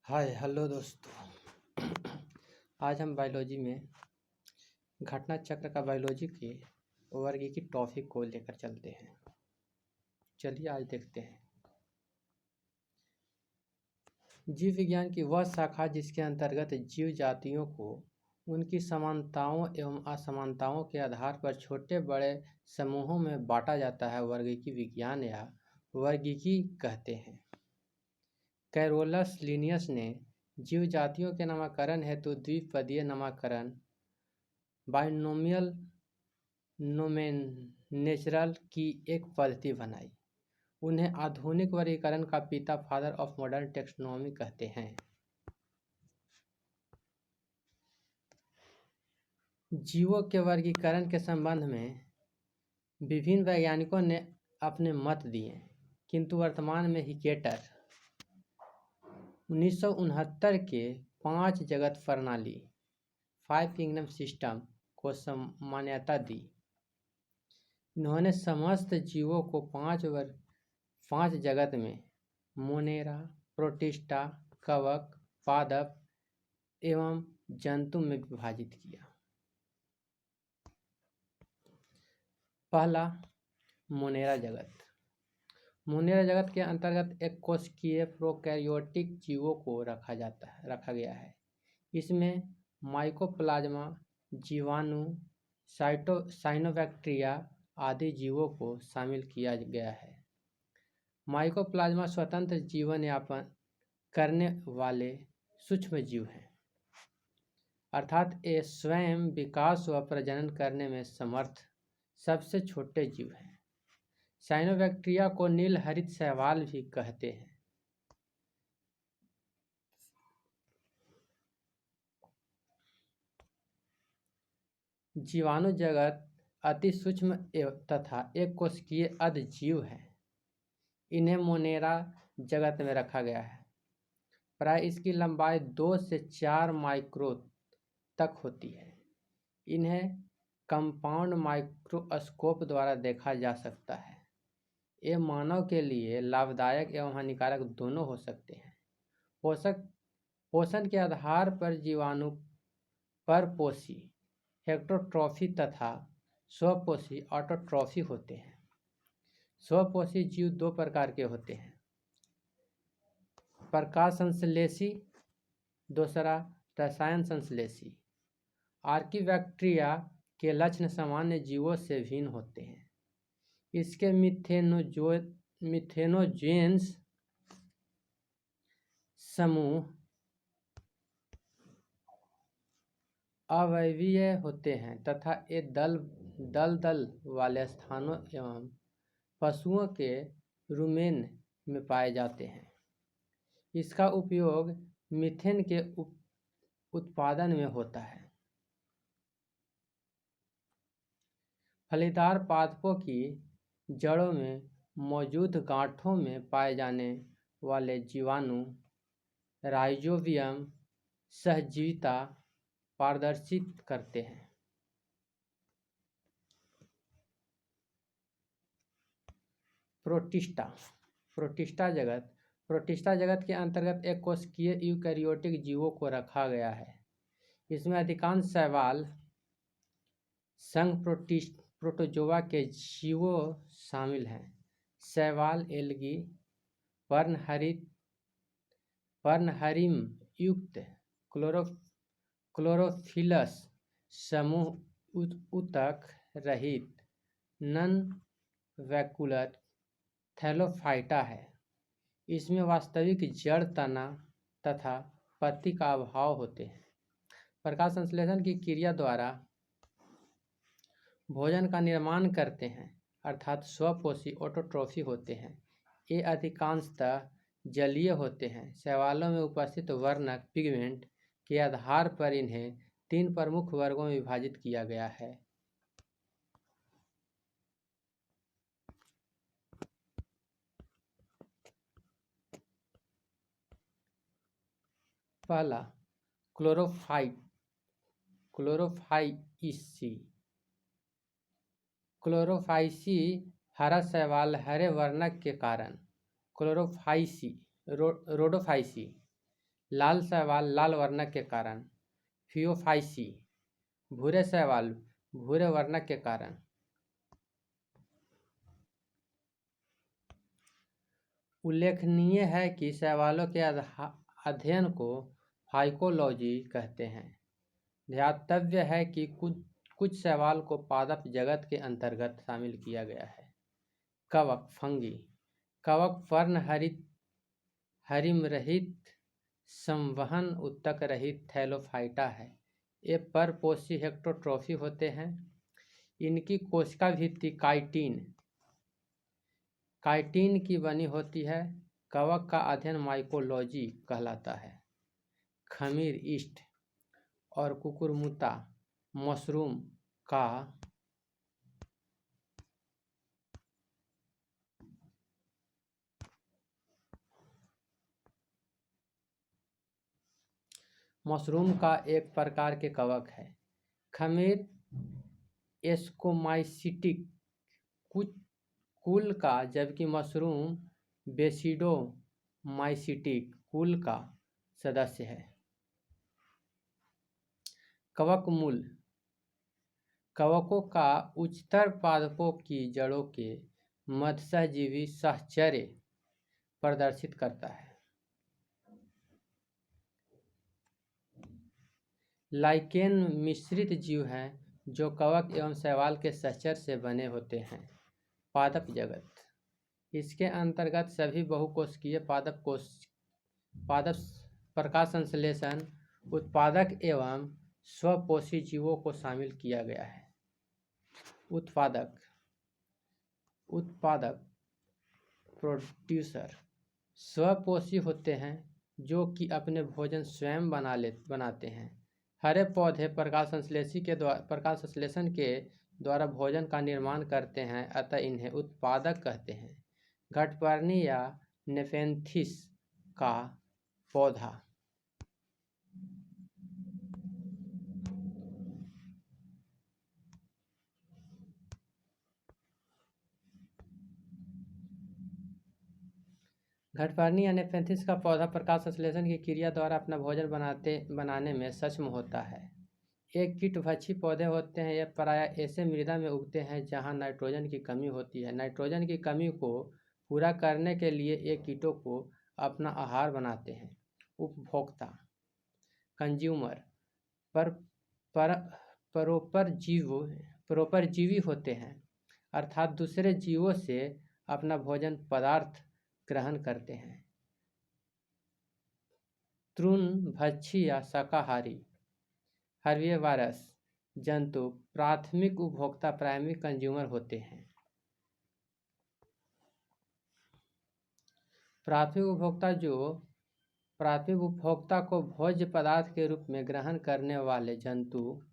Hi hello दोस्तों। आज हम बायोलॉजी में घटना चक्र का बायोलॉजी के वर्ग की टॉपिक को लेकर चलते हैं। चलिए आज देखते हैं। जीव विज्ञान की वह शाखा जिसके अंतर्गत जीव जातियों को उनकी समानताओं एवं असमानताओं के आधार पर छोटे बड़े समूहों में बांटा जाता है, वर्गीकी विज्ञान या वर्गीकी कहते हैं। कैरोलस लिनियस ने जीव जातियों के नामकरण हेतु द्विपदीय नामकरण बाइनोमियल नोमेनचुरल की एक पद्धति बनाई। उन्हें आधुनिक वर्गीकरण का पिता, फादर ऑफ मॉडर्न टेक्सोनॉमी कहते हैं। जीवों के वर्गीकरण के संबंध में विभिन्न वैज्ञानिकों ने अपने मत दिए, किंतु वर्तमान में हिकेटर 1969 के 5 जगत प्रणाली 5 किंगडम सिस्टम को मान्यता दी। इन्होंने समस्त जीवों को 5 जगत में मोनेरा, प्रोटिस्टा, कवक, पादप एवं जंतु में विभाजित किया। पहला, मोनेरा जगत। मोनेरा जगत के अंतर्गत एक कोशिकीय प्रोकैरियोटिक जीवों को रखा गया है। इसमें माइकोप्लाज्मा, जीवाणु, साइनोबैक्टीरिया आदि जीवों को शामिल किया गया है। माइकोप्लाज्मा स्वतंत्र जीवन यापन करने वाले सूक्ष्म जीव हैं, अर्थात ये स्वयं विकास व प्रजनन करने में समर्थ सबसे छोटे जीव हैं। साइनोबैक्टीरिया को नील हरित शैवाल भी कहते हैं। जीवाणु जगत अति सूक्ष्म तथा एक कोशिकीय अधजीव है। इन्हें मोनेरा जगत में रखा गया है। प्राय इसकी लंबाई 2 से 4 माइक्रो तक होती है। इन्हें कंपाउंड माइक्रोस्कोप द्वारा देखा जा सकता है। ये मानव के लिए लाभदायक एवं हानिकारक दोनों हो सकते हैं। पोषण के आधार पर जीवाणु परपोषी हेटेरोट्रॉफी तथा स्वपोषी ऑटोट्रॉफी होते हैं। स्वपोषी जीव 2 प्रकार के होते हैं, प्रकाश संश्लेषी, दूसरा रसायन संश्लेषी। आर्कीबैक्टीरिया के लक्षण सामान्य जीवों से भिन्न होते हैं। इसके मिथेनोजेंस समूह अवयवीय होते हैं तथा ये दल वाले स्थानों एवं पशुओं के रुमेन में पाए जाते हैं। इसका उपयोग मीथेन के उत्पादन में होता है। फलीदार पादपों की जड़ों में मौजूद गांठों में पाए जाने वाले जीवाणु राइजोबियम सहजीविता प्रदर्शित करते हैं। प्रोटिस्टा जगत के अंतर्गत एक कोशिकीय यूकैरियोटिक जीवों को रखा गया है। इसमें अधिकांश शैवाल संघ प्रोटोजोआ के जीवों शामिल हैं। शैवाल, एल्गी, पर्णहरिम युक्त क्लोरोफिलस समूह, ऊतक रहित नन वैक्यूलर थैलोफाइटा है। इसमें वास्तविक जड़, तना तथा पत्ती का अभाव होते हैं। प्रकाश संश्लेषण की क्रिया द्वारा भोजन का निर्माण करते हैं, अर्थात स्वपोषी ऑटोट्रॉफी होते हैं। ये अधिकांशतः जलीय होते हैं। शैवालों में उपस्थित वर्णक पिगमेंट के आधार पर इन्हें 3 प्रमुख वर्गों में विभाजित किया गया है। पहला, क्लोरोफाइसी हरा शैवाल हरे वर्णक के कारण रोडोफाइसी लाल शैवाल लाल वर्णक के कारण। फियोफाइसी, भूरे शैवाल भूरे वर्णक के कारण। उल्लेखनीय है कि शैवालों के अध्ययन को फाइकोलॉजी कहते हैं। ध्यातव्य है कि कुछ शैवाल को पादप जगत के अंतर्गत शामिल किया गया है। कवक फंगी, कवक फर्न हरिमरहित संवहन उत्तक रहित थैलोफाइटा है। ये परपोषी हेक्टोट्रॉफी होते हैं। इनकी कोशिका भित्ति काइटिन की बनी होती है। कवक का अध्ययन माइकोलॉजी कहलाता है। खमीर ईस्ट और कुकुरमुता मशरूम का एक प्रकार के कवक है। खमीर एस्कोमाइसिटिक कुल का, जबकि मशरूम बेसिडोमाइसिटिक कुल का सदस्य है। कवक मूल, कवकों का उच्चतर पादपों की जड़ों के मध्यसहजीवी साहचर्य प्रदर्शित करता है। लाइकेन मिश्रित जीव हैं जो कवक एवं शैवाल के सहचर्य से बने होते हैं। पादप जगत, इसके अंतर्गत सभी बहुकोशिकीय पादप प्रकाश संश्लेषण उत्पादक एवं स्वपोषी जीवों को शामिल किया गया है। उत्पादक प्रोड्यूसर स्वपोषी होते हैं जो कि अपने भोजन स्वयं बनाते हैं। हरे पौधे प्रकाश संश्लेषण के द्वारा भोजन का निर्माण करते हैं, अतः इन्हें उत्पादक कहते हैं। घटपर्णी या नेफेंथिस का पौधा प्रकाश संश्लेषण की क्रिया द्वारा अपना भोजन बनाने में सक्षम होता है। एक कीटभक्षी पौधे होते हैं। यह प्रायः ऐसे मृदा में उगते हैं जहां नाइट्रोजन की कमी होती है। नाइट्रोजन की कमी को पूरा करने के लिए ये कीटों को अपना आहार बनाते हैं। उपभोक्ता कंज्यूमर परोपजीवी होते हैं, अर्थात दूसरे जीवों से अपना भोजन पदार्थ ग्रहण करते हैं। तृणभक्षी या शाकाहारी हर्बीवोरस जंतु प्राथमिक उपभोक्ता प्राइमरी कंज्यूमर होते हैं। प्राथमिक उपभोक्ता को भोज्य पदार्थ के रूप में ग्रहण करने वाले जंतु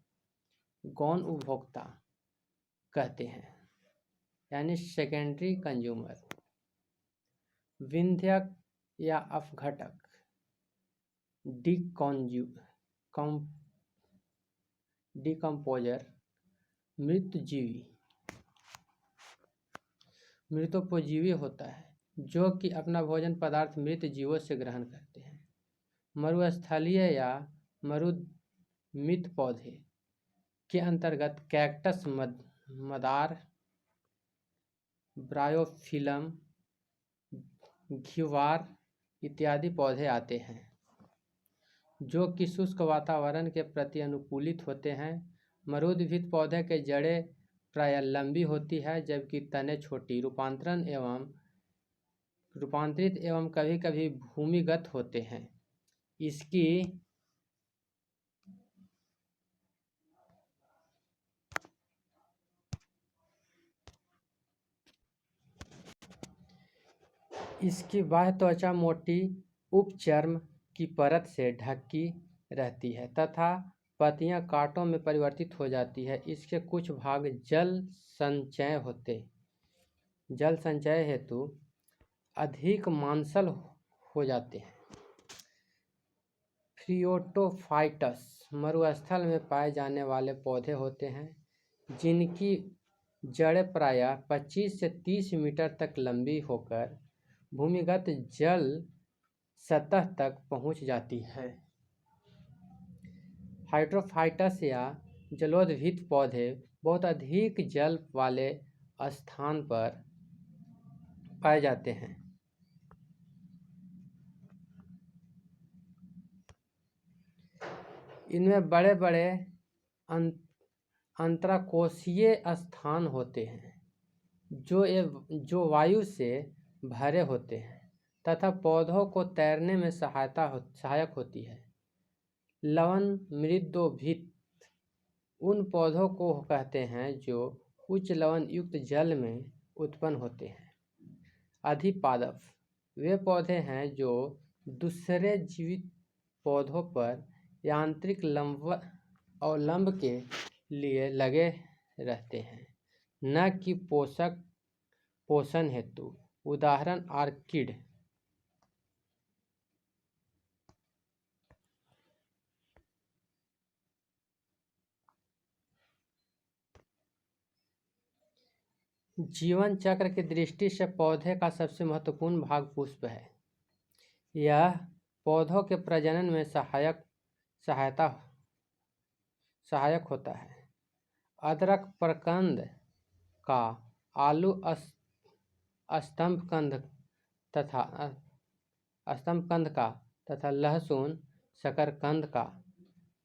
गौण उपभोक्ता कहते हैं, यानी सेकेंडरी कंज्यूमर। विंध्यक या अपघटक डिकम्पोजर मृतोपजीवी होता है जो कि अपना भोजन पदार्थ मृत जीवों से ग्रहण करते हैं। मरुस्थलीय या मरुमित पौधे के अंतर्गत कैक्टस, मदार, ब्रायोफिलम, घिवार इत्यादि पौधे आते हैं जो कि शुष्क वातावरण के प्रति अनुकूलित होते हैं। मरुद्भिद पौधे के जड़ें प्रायः लंबी होती है, जबकि तने छोटी, रूपांतरित एवं कभी-कभी भूमिगत होते हैं। इसकी बाह्य त्वचा मोटी उपचर्म की परत से ढकी रहती है तथा पत्तियां कांटों में परिवर्तित हो जाती है। इसके कुछ भाग जल संचय हेतु अधिक मांसल हो जाते हैं। फ्रियोटोफाइटस मरुस्थल में पाए जाने वाले पौधे होते हैं जिनकी जड़ें प्रायः 25 से 30 मीटर तक लंबी होकर भूमिगत जल सतह तक पहुंच जाती है। हाइड्रोफाइटस या जलोदभित पौधे बहुत अधिक जल वाले स्थान पर पाए जाते हैं। इनमें बड़े बड़े अंतराकोशीय स्थान होते हैं जो वायु से भरे होते हैं तथा पौधों को तैरने में सहायक होती है। लवण मृदोभित उन पौधों को कहते हैं जो उच्च लवण युक्त जल में उत्पन्न होते हैं। अधिपादप वे पौधे हैं जो दूसरे जीवित पौधों पर यांत्रिक अवलंब के लिए लगे रहते हैं, न कि पोषण हेतु। उदाहरण ऑर्किड। जीवन चक्र की दृष्टि से पौधे का सबसे महत्वपूर्ण भाग पुष्प है। यह पौधों के प्रजनन में सहायक होता है। अदरक प्रकंद का, आलू स्तंभकंद का तथा लहसुन शकरकंद का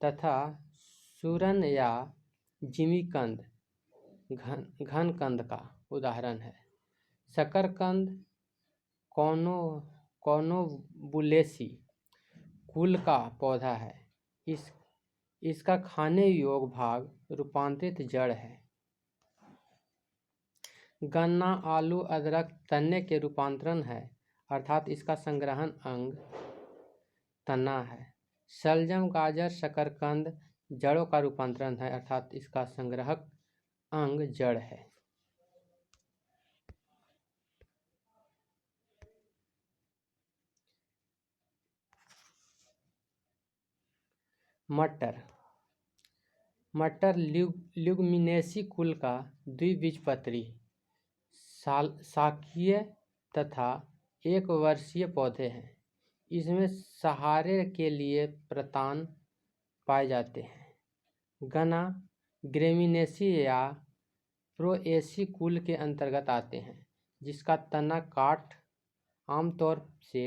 तथा सूरन या जिमीकंद घनकंद का उदाहरण है। शकरकंद कॉर्नोबुलेसी कुल का पौधा है। इसका खाने योग्य भाग रूपांतरित जड़ है। गन्ना, आलू, अदरक तने के रूपांतरण है, अर्थात इसका संग्रहण अंग तना है। शलजम, गाजर, शकरकंद जड़ों का रूपांतरण है, अर्थात इसका संग्रहक अंग जड़ है। मटर ल्यूमिनेसी कुल का द्विबीजपत्री शाकीय तथा एक वर्षीय पौधे हैं। इसमें सहारे के लिए प्रतान पाए जाते हैं। गन्ना ग्रेमिनेसी या प्रोएसी कुल के अंतर्गत आते हैं, जिसका तना काठ आमतौर से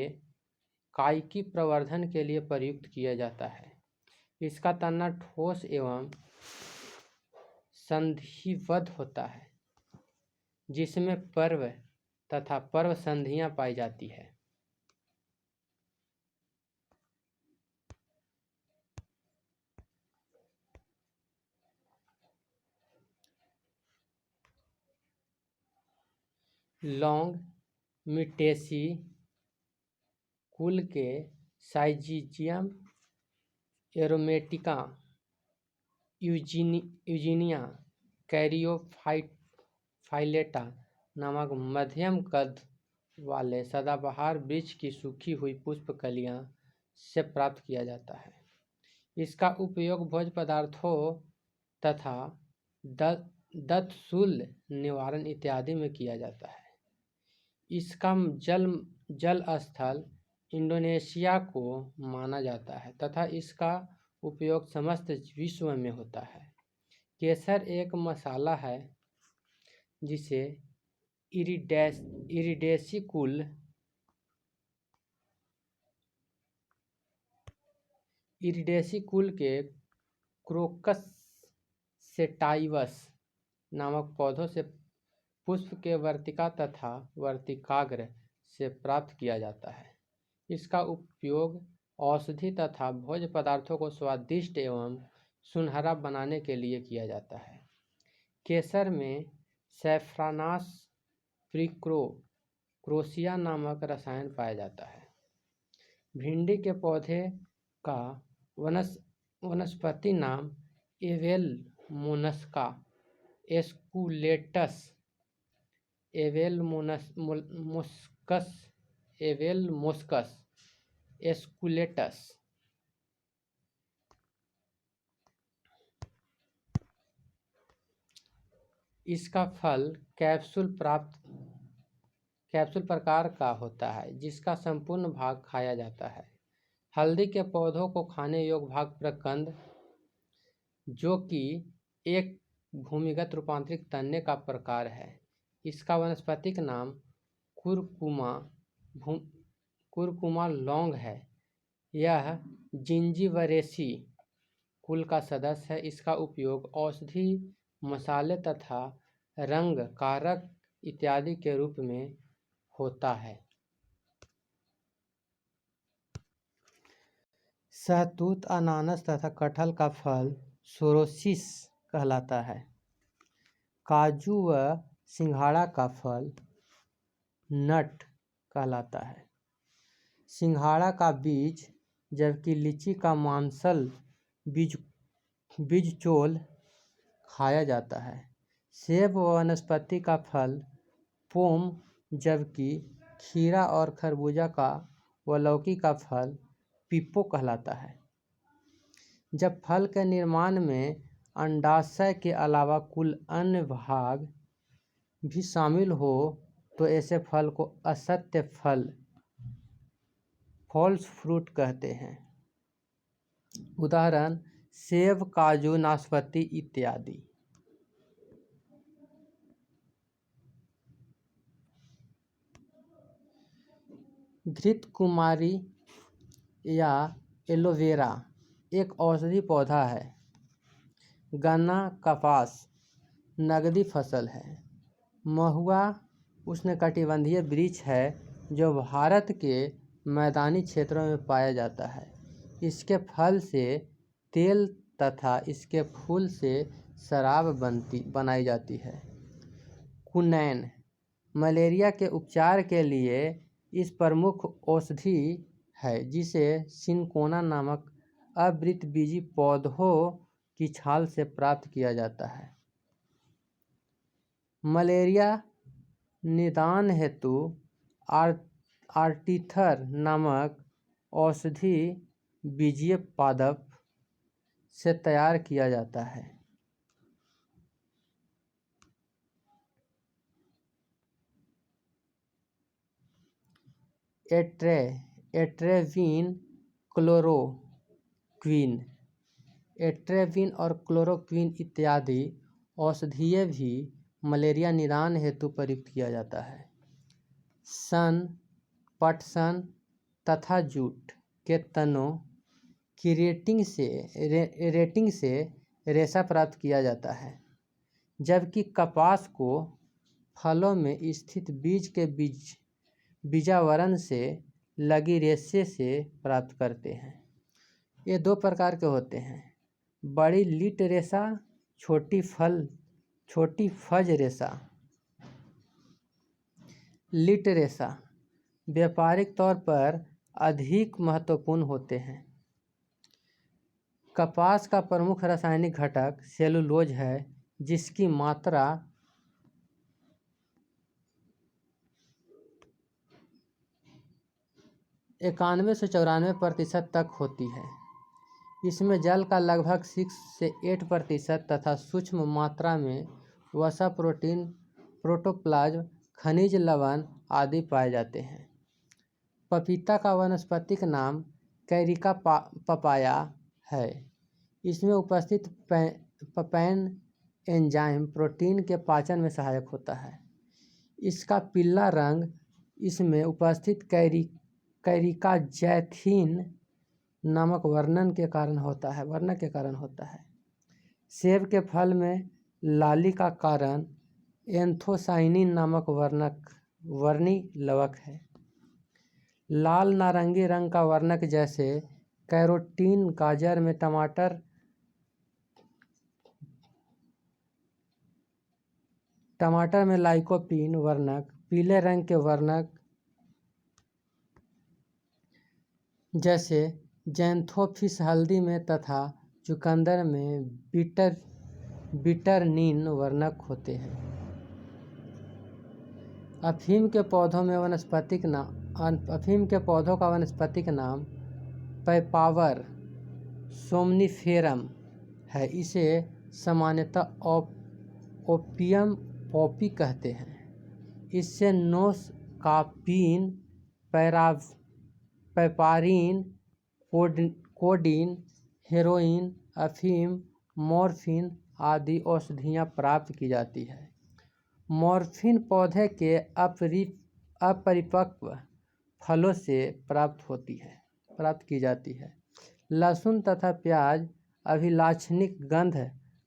कायिकी प्रवर्धन के लिए प्रयुक्त किया जाता है। इसका तना ठोस एवं संधिबद्ध होता है, जिसमें पर्व तथा पर्व संधियां पाई जाती है। लौंग मिटेसी कुल के साइजियम एरोमेटिका, यूजीनिया कैरियोफाइलेटा नामक मध्यम कद वाले सदाबहार वृक्ष की सूखी हुई पुष्प कलियां से प्राप्त किया जाता है। इसका उपयोग भोज्य पदार्थों तथा दत्तशूल निवारण इत्यादि में किया जाता है। इसका जल स्थल इंडोनेशिया को माना जाता है तथा इसका उपयोग समस्त विश्व में होता है। केसर एक मसाला है जिसे इरिडेसी कुल के क्रोकस सेटाइवस नामक पौधों से पुष्प के वर्तिका तथा वर्तिकाग्र से प्राप्त किया जाता है। इसका उपयोग औषधि तथा भोज्य पदार्थों को स्वादिष्ट एवं सुनहरा बनाने के लिए किया जाता है। केसर में सैफ्रानास प्रिक्रोशिया नामक रसायन पाया जाता है। भिंडी के पौधे का वनस्पति नाम एवेल मोस्कस एस्कुलेटस। इसका फल कैप्सूल कैप्सूल प्रकार का होता है जिसका संपूर्ण भाग खाया जाता है। हल्दी के पौधों को खाने योग्य भाग प्रकंद, जो कि एक भूमिगत रूपांतरित तने का प्रकार है। इसका वानस्पतिक नाम कुरकुमा लौंग है। यह जिंजीबरेसी कुल का सदस्य है। इसका उपयोग औषधि, मसाले तथा रंग कारक इत्यादि के रूप में होता है। शहतूत, अनानास तथा कटहल का फल सोरोसिस कहलाता है। काजू व सिंघाड़ा का फल नट कहलाता है। सिंघाड़ा का बीज, जबकि लीची का मांसल बीजचोल खाया जाता है। सेब व वनस्पति का फल पोम, जबकि खीरा और खरबूजा का व लौकी का फल पिप्पो कहलाता है। जब फल के निर्माण में अंडाशय के अलावा कुल अन्य भाग भी शामिल हो तो ऐसे फल को असत्य फल, फॉल्स फ्रूट कहते हैं। उदाहरण सेब, काजू, नाशपाती इत्यादि। घृतकुमारी या एलोवेरा एक औषधि पौधा है। गन्ना, कपास नकदी फसल है। महुआ उष्णकटिबंधीय वृक्ष है जो भारत के मैदानी क्षेत्रों में पाया जाता है। इसके फल से तेल तथा इसके फूल से शराब बनाई जाती है। कुनैन मलेरिया के उपचार के लिए इस प्रमुख औषधि है, जिसे सिनकोना नामक आवृतबीजी पौधों की छाल से प्राप्त किया जाता है। मलेरिया निदान हेतु आर्टीथर नामक औषधि बीजीय पादप से तैयार किया जाता है। एट्रेविन और क्लोरोक्विन इत्यादि औषधीय भी मलेरिया निदान हेतु प्रयुक्त किया जाता है। सन, पटसन तथा जूट के तनों की रेटिंग से रेशा प्राप्त किया जाता है, जबकि कपास को फलों में स्थित बीज के बीजावरण से लगी रेशे से प्राप्त करते हैं। ये दो प्रकार के होते हैं, बड़ी लीट रेशा, छोटी फज रेशा। लीट रेशा व्यापारिक तौर पर अधिक महत्वपूर्ण होते हैं। कपास का प्रमुख रासायनिक घटक सेलुलोज है, जिसकी मात्रा 91 से 94% तक होती है। इसमें जल का लगभग 6 से 8% तथा सूक्ष्म मात्रा में वसा, प्रोटीन, प्रोटोप्लाज्म, खनिज लवण आदि पाए जाते हैं। पपीता का वानस्पतिक नाम कैरिका पपाया है। इसमें उपस्थित पैपेन एंजाइम प्रोटीन के पाचन में सहायक होता है। इसका पीला रंग इसमें उपस्थित कैरिका जैथीन नामक वर्णन के कारण होता है। सेब के फल में लाली का कारण एंथोसाइनिन नामक वर्णी लवक है। लाल नारंगी रंग का वर्णक जैसे कैरोटीन गाजर में, टमाटर में लाइकोपीन वर्णक, पीले रंग के वर्णक जैसे जैंथोफिस हल्दी में तथा चुकंदर में बिटरनीन वर्णक होते हैं। अफीम के पौधों का वानस्पतिक नाम पैपावर सोमनिफेरम है। इसे सामान्यतः ओपियम पॉपी कहते हैं। इससे नोस कापीन, पैपारीन, कोडीन, हेरोइन, अफीम, मॉर्फिन आदि औषधियाँ प्राप्त की जाती है। मॉर्फिन पौधे के अपरिपक्व फलों से प्राप्त की जाती है। लहसुन तथा प्याज अभिलाक्षणिक गंध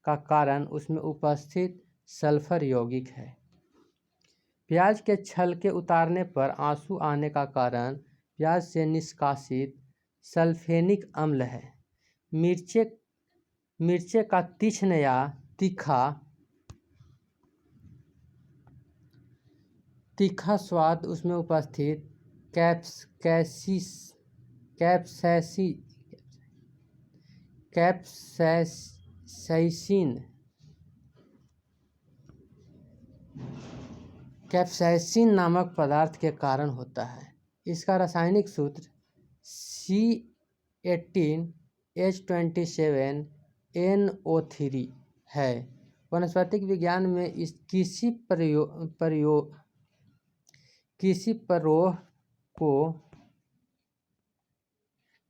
का कारण उसमें उपस्थित सल्फर यौगिक है। प्याज के छलके उतारने पर आंसू आने का कारण प्याज से निष्कासित सल्फेनिक अम्ल है। मिर्चे का तीक्ष्ण या तीखा स्वाद उसमें उपस्थित कैप्साइसिन नामक पदार्थ के कारण होता है। इसका रासायनिक सूत्र C18H27NO3 है। वनस्पतिक विज्ञान में किसी परोह को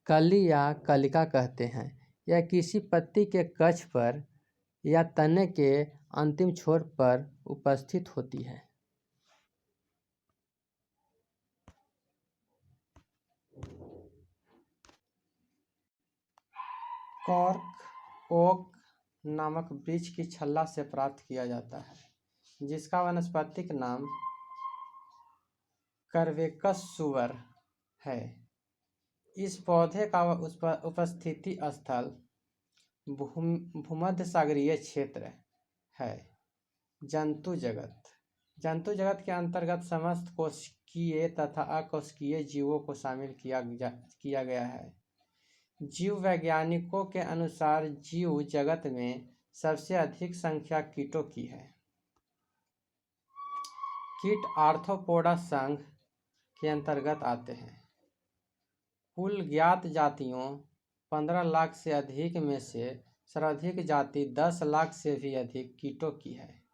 कली या कलिका कहते हैं। यह किसी पत्ती के कक्ष पर या तने के अंतिम छोर पर उपस्थित होती है। कॉर्क ओक नामक वृक्ष की छल्ला से प्राप्त किया जाता है, जिसका वानस्पतिक नाम कर्वेकस सुवर है। इस पौधे का उपस्थिति स्थल भूमध्य सागरीय क्षेत्र है। जंतु जगत के अंतर्गत समस्त कोशिकीय तथा अकोशिकीय जीवों को शामिल किया गया है। जीव वैज्ञानिकों के अनुसार जीव जगत में सबसे अधिक संख्या कीटों की है। कीट आर्थ्रोपोडा संघ के अंतर्गत आते हैं। कुल ज्ञात जातियों 15 लाख से अधिक में से सर्वाधिक जाति 10 लाख से भी अधिक कीटों की है।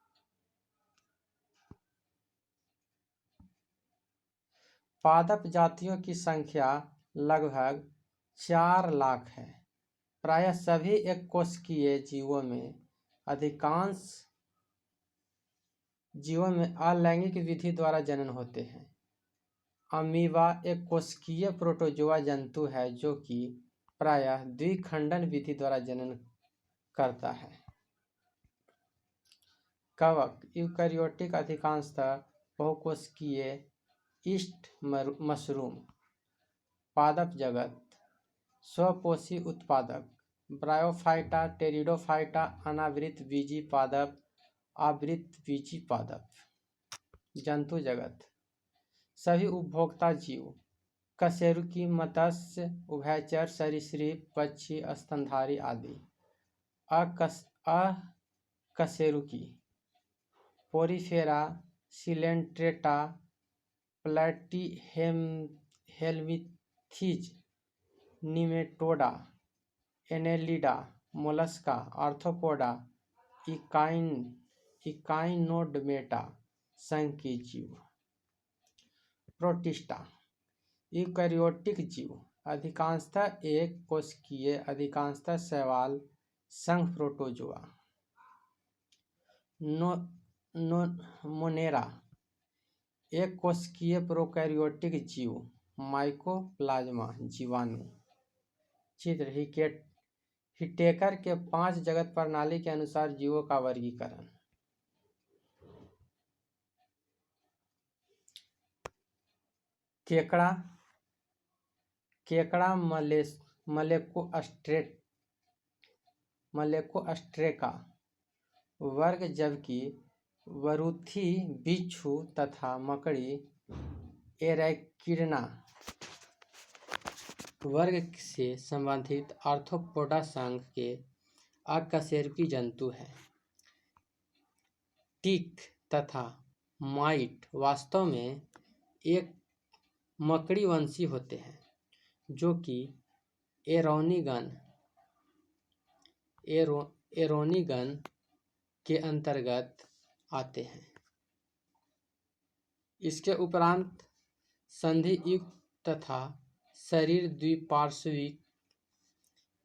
पादप जातियों की संख्या लगभग 4 लाख है। प्रायः सभी एककोशिकीय जीवों में अधिकांश जीवों में अलैंगिक विधि द्वारा जनन होते हैं। अमीबा एक कोशिकीय प्रोटोजोआ जंतु है जो कि प्रायः द्विखंडन विधि द्वारा जनन करता है। कवक यूकैरियोटिक अधिकांशतः बहुकोशिकीय ईस्ट मशरूम। पादप जगत स्वपोषी उत्पादक ब्रायोफाइटा, टेरिडोफाइटा, अनावृत बीजी पादप, आवृत बीजी पादप। जंतु जगत सभी उपभोक्ता जीव, कशेरुकी, मत्स्य, उभयचर, सरीसृप, पक्षी, स्तनधारी आदि। अकशेरुकी Porifera, Coelenterata, Platyhelminthes, Nematoda, Annelida, Mollusca, Arthropoda, Echinodermata संघ के जीव। प्रोटिस्टा यूकैरियोटिक जीव, अधिकांशतः एक कोशिकीय, अधिकांशतः शैवाल संघ प्रोटोजोआ। मोनेरा एक कोशिकीय प्रोकैरियोटिक जीव, माइकोप्लाज्मा जीवाणु। चित्र हिटेकर के 5 जगत प्रणाली के अनुसार जीवों का वर्गीकरण। केकड़ा मलेकोस्ट्रेका वर्ग, जबकि वरूथी बिच्छू तथा मकड़ी एरैकिडना वर्ग से संबंधित आर्थ्रोपोडा संघ के अकशेरुकी जंतु हैं। टिक तथा माइट वास्तव में एक मकड़ी वंशी होते हैं, जो कि एरोनीगन के अंतर्गत आते हैं। इसके उपरांत संधि युक्त तथा शरीर द्विपार्श्विक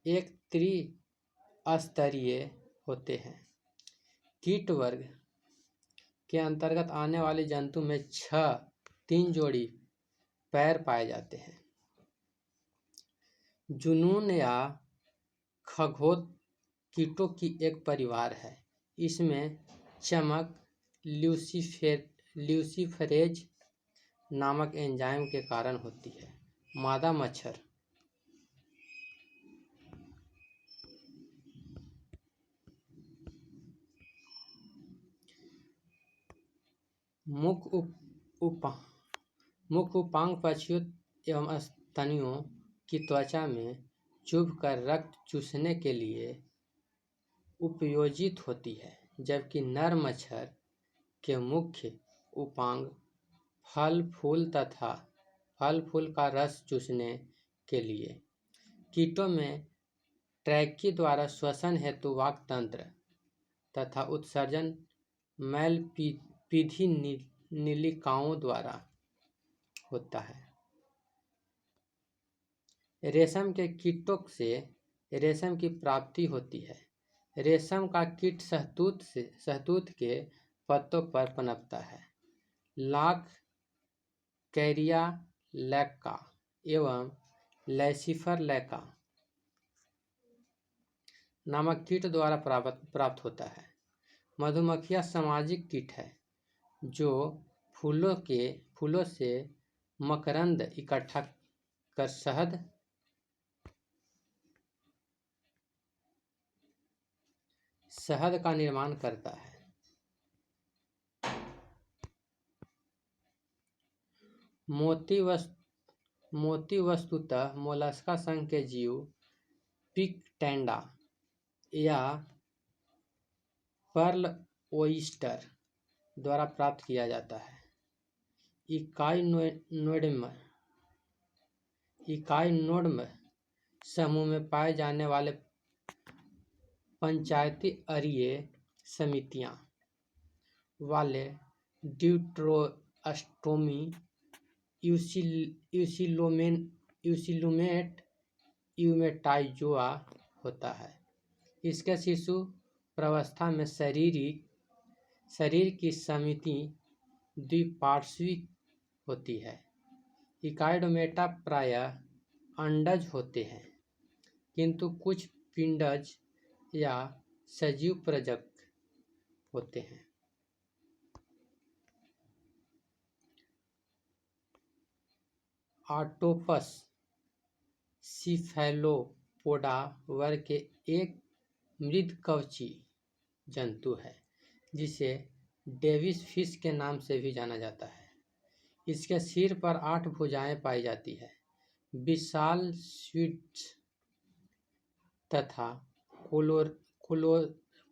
एक त्रिस्तरीय होते हैं। कीट वर्ग के अंतर्गत आने वाले जंतु में 3 जोड़ी पैर पाए जाते हैं। जुनून या खगोल कीटों की एक परिवार है। इसमें चमक ल्यूसीफरेज नामक एंजाइम के कारण होती है। मादा मच्छर मुख्य उपांग पक्षियों एवं स्तनियों की त्वचा में चुभकर रक्त चूसने के लिए उपयोजित होती है, जबकि नर मच्छर के मुख्य उपांग फल फूल का रस चूसने के लिए। कीटों में ट्रैकी द्वारा श्वसन हेतु वाक तंत्र तथा उत्सर्जन मैलपीधी नलिकाओं द्वारा होता है। रेशम के कीटों से रेशम की प्राप्ति होती है। रेशम का कीट शहतूत के पत्तों पर पनपता है। लाख कैरिया लैका एवं लैसिफर लैका नामक कीट द्वारा प्राप्त होता है। मधुमक्खियां सामाजिक कीट है जो फूलों से मकरंद इकट्ठा कर शहद का निर्माण करता है। मोती वस्तुतः मोलस्का संघ के जीव पिकटैंडा या पर्ल ओयस्टर द्वारा प्राप्त किया जाता है। इकाइनोडर्म समूह में पाए जाने वाले पंचायती अरीय समितियां वाले ड्यूटरोस्टोमी यूसिलुमेट यूमेटाइजोआ होता है। इसके शिशु प्रावस्था में शरीर की समिति द्विपार्श्विक होती है। इकाइडोमेटा प्रायः अंडज होते हैं, किंतु कुछ पिंडज या सजीव प्रजक होते हैं। ऑटोपस सीफेलोपोडा वर्ग के एक मृदकवची जंतु है, जिसे डेविस फिश के नाम से भी जाना जाता है। इसके सिर पर 8 भुजाएं पाई जाती है। विशाल स्वीट्स तथा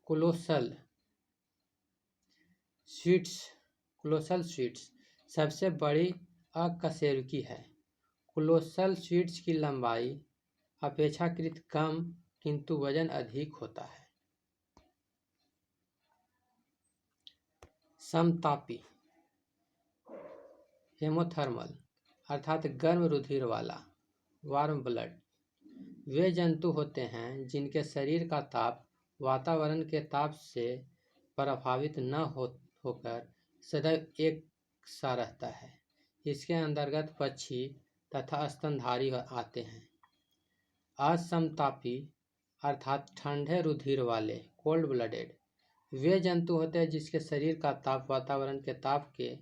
कोलोसल स्वीट्स सबसे बड़ी अकशेरुकी है। कोलोसल स्वीट्स की लंबाई अपेक्षाकृत कम किंतु वजन अधिक होता है। समतापी हेमोथर्मल अर्थात गर्म रुधिर वाला वार्म ब्लड वे जंतु होते हैं जिनके शरीर का ताप वातावरण के ताप से प्रभावित न होकर सदैव एक सा रहता है। इसके अंतर्गत पक्षी तथा स्तनधारी आते हैं। असमतापी अर्थात ठंडे रुधिर वाले कोल्ड ब्लडेड वे जंतु होते हैं जिसके शरीर का ताप वातावरण के ताप के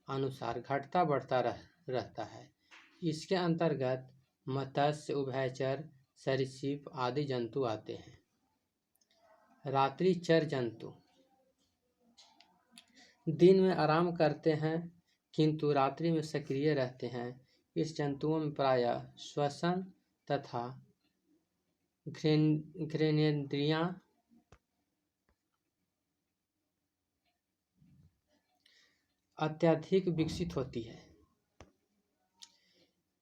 अनुसार घटता बढ़ता रहता है। इसके अंतर्गत मत्स्य, उभयचर, सरीसृप आदि जंतु आते हैं। रात्रिचर जंतु दिन में आराम करते हैं किंतु रात्रि में सक्रिय रहते हैं। इस जंतुओं में प्रायः श्वसन तथा घ्राणेंद्रियां अत्यधिक विकसित होती है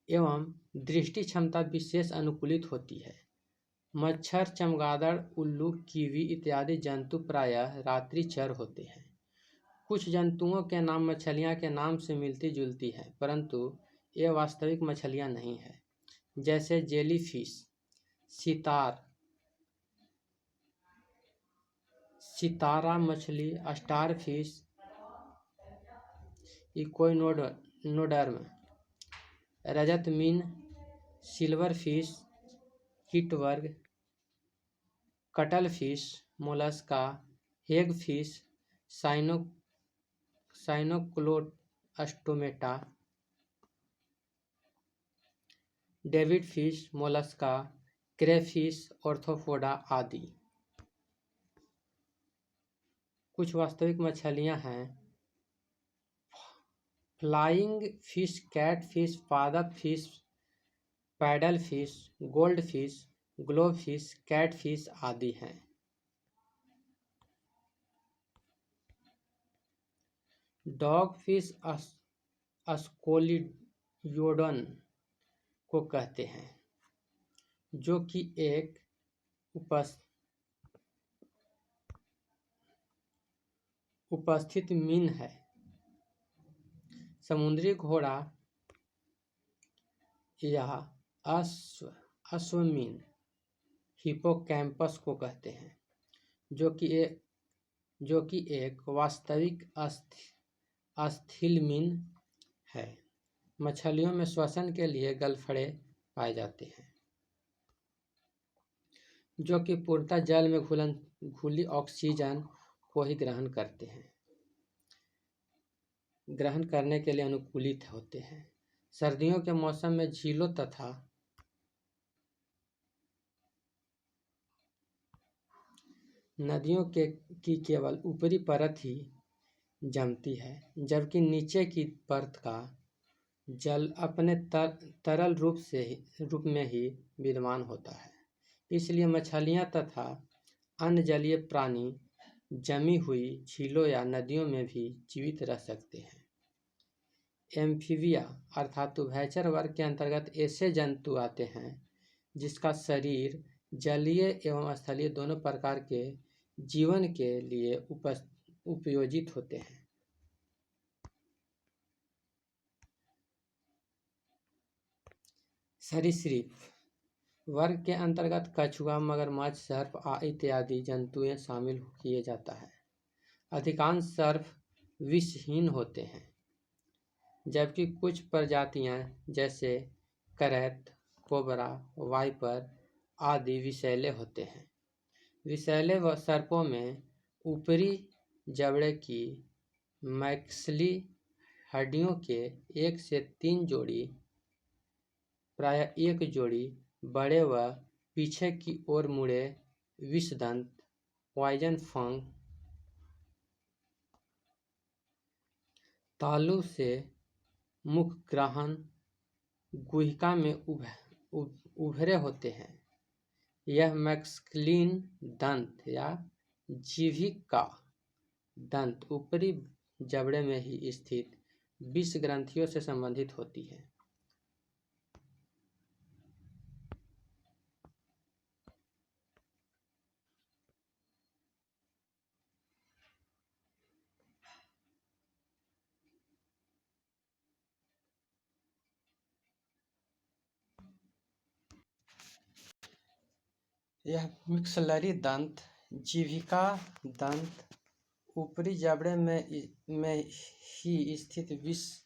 एवं दृष्टि क्षमता विशेष अनुकूलित होती है। मच्छर, चमगादड़, उल्लू, कीवी इत्यादि जंतु प्रायः रात्रिचर होते हैं। कुछ जंतुओं के नाम मछलियाँ के नाम से मिलती जुलती है, परंतु ये वास्तविक मछलियाँ नहीं है। जैसे जेलीफिश, सितारा मछली, स्टारफिश, इकोइनोडर्म, रजत मीन, सिल्वरफिश, किटवर्ग, cuttlefish, Mollusca, hagfish, Cyclostomata, devilfish, Mollusca, crayfish, Arthropoda आदि। कुछ वास्तविक मछलियां हैं फ्लाइंग फिश, कैटफिश, पादप fish, paddlefish, goldfish, globefish, catfish आदि हैं। डॉगफिश अस्कोलियोडन को कहते हैं, जो कि एक उपस्थित मीन है। समुद्री घोड़ा या अश्वमीन हिप्पोकैम्पस को कहते हैं, जो कि एक वास्तविक अस्थिल मीन है। मछलियों में श्वसन के लिए गलफड़े पाए जाते हैं, जो कि पूर्णतः जल में घुली ऑक्सीजन को ही ग्रहण करने के लिए अनुकूलित होते हैं। सर्दियों के मौसम में झीलों तथा नदियों की केवल ऊपरी परत ही जमती है, जबकि नीचे की परत का जल अपने तरल रूप में ही विद्यमान होता है। इसलिए मछलियां तथा अन्य जलीय प्राणी जमी हुई झीलों या नदियों में भी जीवित रह सकते हैं। एम्फीबिया अर्थात उभयचर वर्ग के अंतर्गत ऐसे जंतु आते हैं जिसका शरीर जलीय एवं स्थलीय दोनों प्रकार के जीवन के लिए उपयोजित होते हैं। सरीसृप वर्ग के अंतर्गत कछुआ, मगरमच्छ, सर्प इत्यादि जंतुएं शामिल किए जाता है। अधिकांश सर्प विषहीन होते हैं, जबकि कुछ प्रजातियां जैसे करैत, कोबरा, वाइपर आदि विषैले होते हैं। विषैले सर्पों में ऊपरी जबड़े की मैक्सली हड्डियों के 1 से 3 जोड़ी, प्रायः एक जोड़ी बड़े व पीछे की ओर मुड़े विषदंत पॉइजन फंग तालु से मुख ग्रहण गुहिका में उभरे होते हैं। यह मैक्सलिन दंत या जीभिका दंत ऊपरी जबड़े में ही स्थित विष ग्रंथियों से संबंधित होती है। यह मिक्सलरी दंत, जीभिका दंत ऊपरी जबड़े में ही स्थित विष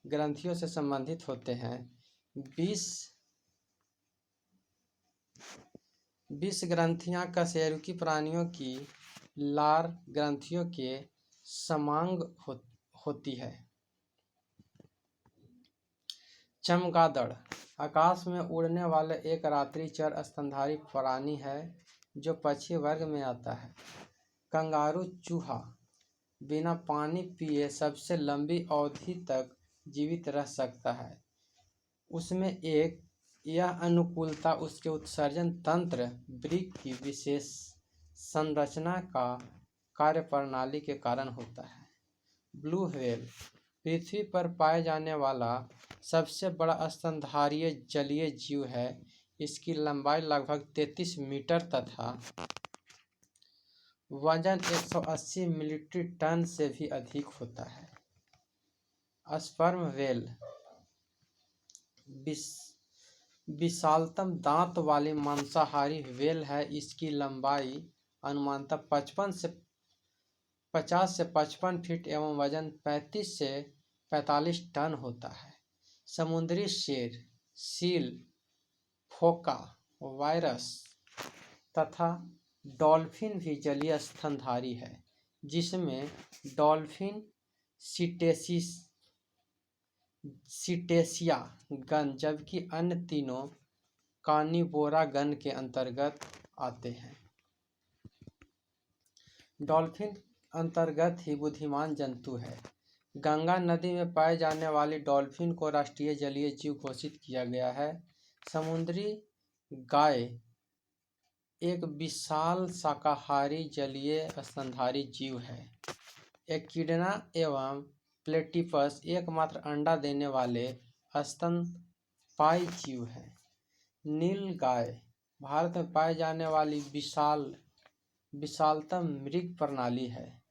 ग्रंथियों से संबंधित होते हैं। विष ग्रंथियां कशेरुकी प्राणियों की लार ग्रंथियों के समांग होती है। चमगादड़ आकाश में उड़ने वाले एक रात्रिचर स्तनधारी प्राणी है जो पक्षी वर्ग में आता है। कंगारू चूहा बिना पानी पिए सबसे लंबी अवधि तक जीवित रह सकता है। उसमें यह अनुकूलता उसके उत्सर्जन तंत्र वृक्क की विशेष संरचना का कार्यप्रणाली के कारण होता है। ब्लू व्हेल पृथ्वी पर पाए जाने वाला सबसे बड़ा स्तनधारी जलीय जीव है। इसकी लंबाई लगभग 33 मीटर तथा वजन 180 मिलिट्री टन से भी अधिक होता है। स्पर्म वेल विशालतम दांत वाली मांसाहारी वेल है। इसकी लंबाई अनुमानतः 50 से 55 फीट एवं वजन 35 से 45 टन होता है। समुद्री शेर, सील, फोका, वायरस तथा डॉल्फिन भी जलीय स्तनधारी है, जिसमें डॉल्फिन सिटेसिया गण जबकि अन्य तीनों कार्निवोरा गण के अंतर्गत आते हैं। डॉल्फिन अंतर्गत ही बुद्धिमान जंतु है। गंगा नदी में पाए जाने वाली डॉल्फिन को राष्ट्रीय जलीय जीव घोषित किया गया है। समुद्री गाय एक विशाल शाकाहारी जलीय स्तनधारी जीव है। एकिडना एवं प्लेटिपस एकमात्र अंडा देने वाले स्तनपायी जीव हैं। नीलगाय भारत में पाए जाने वाली विशालतम मृग प्रणाली है।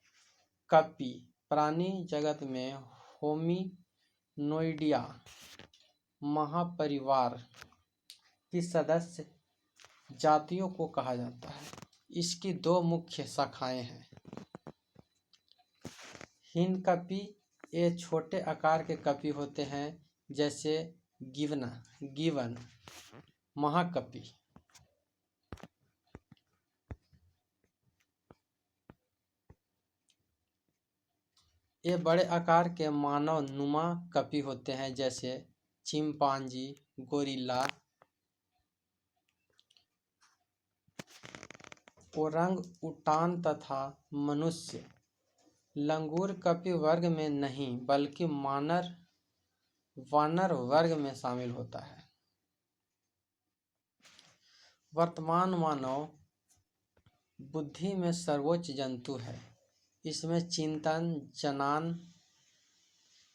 कपी प्राणी जगत में होमिनोइडिया महापरिवार की सदस्य जातियों को कहा जाता है। इसकी दो मुख्य शाखाएं हैं। हिंदकपी ये छोटे आकार के कपी होते हैं, जैसे गिवन, महाकपी। ये बड़े आकार के मानव नुमा कपी होते हैं, जैसे चिंपांजी, गोरिल्ला, ओरंग-उटान तथा मनुष्य। लंगूर कपी वर्ग में नहीं बल्कि वानर वर्ग में शामिल होता है। वर्तमान मानव बुद्धि में सर्वोच्च जंतु है। इसमें चिंतन,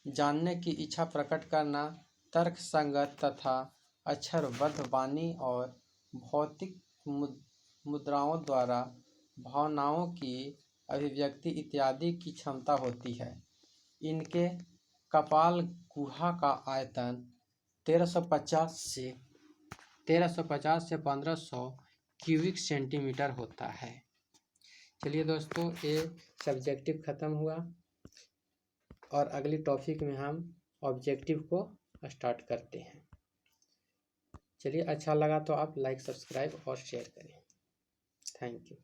जानने की इच्छा प्रकट करना, तर्कसंगत तथा अक्षरबद्ध वाणी और भौतिक मुद्राओं द्वारा भावनाओं की अभिव्यक्ति इत्यादि की क्षमता होती है। इनके कपाल गुहा का आयतन 1350 से 1500 क्यूबिक सेंटीमीटर होता है। चलिए दोस्तों, ये सब्जेक्टिव खत्म हुआ और अगली टॉपिक में हम ऑब्जेक्टिव को स्टार्ट करते हैं। चलिए, अच्छा लगा तो आप लाइक, सब्सक्राइब और शेयर करें। Thank you.